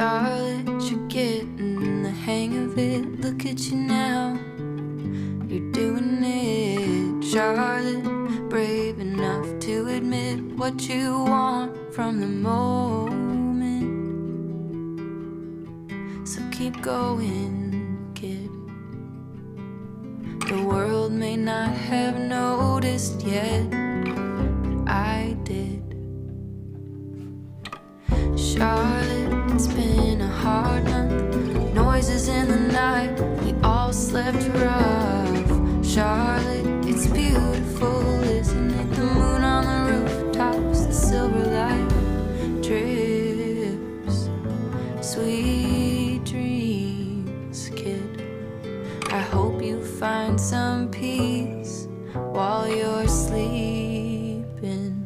Charlotte, you're getting the hang of it. Look at you now, you're doing it. Charlotte, brave enough to admit what you want from the moment. So keep going, kid. The world may not have noticed yet, but I did. Charlotte, it's been a hard month. Noises in the night, we all slept rough. Charlotte, it's beautiful, isn't it? The moon on the rooftops, the silver light drips. Sweet dreams, kid. I hope you find some peace while you're sleeping.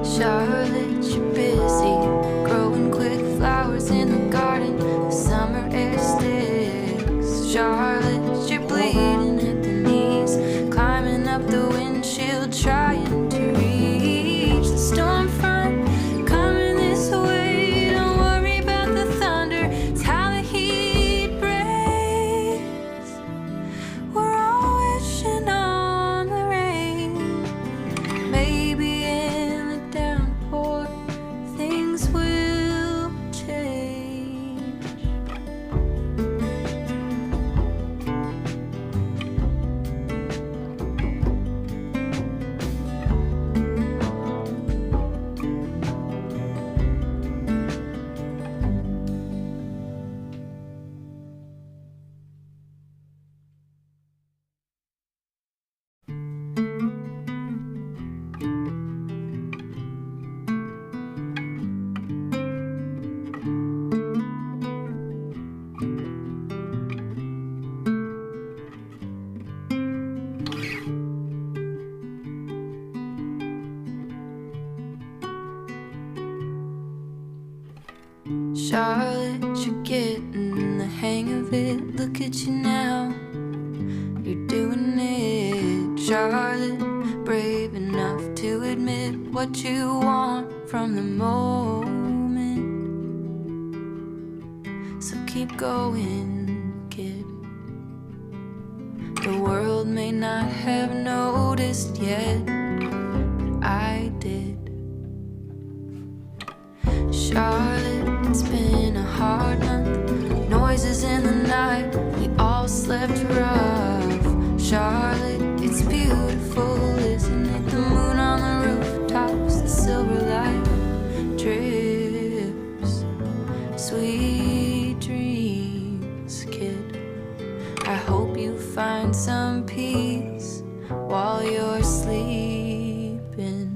Charlotte, you're busy growing quick flowers in the garden. The summer air sticks. Charlotte, you're bleeding at the knees, climbing up the windshield, trying to reach the storm front coming this way. Don't worry about the thunder, it's how the heat breaks. We're all wishing on the rain. Maybe things will change. Charlotte, you're getting the hang of it. Look at you now, you're doing it. Charlotte, brave enough to admit what you want from the moment. So keep going, kid. The world may not have noticed yet, but I did. Charlotte, it's been a hard month. Noises in the night, we all slept rough. Charlotte, it's beautiful, isn't it? The moon on the rooftops, the silver light drips. Sweet dreams, kid. I hope you find some peace while you're sleeping.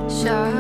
Charlotte,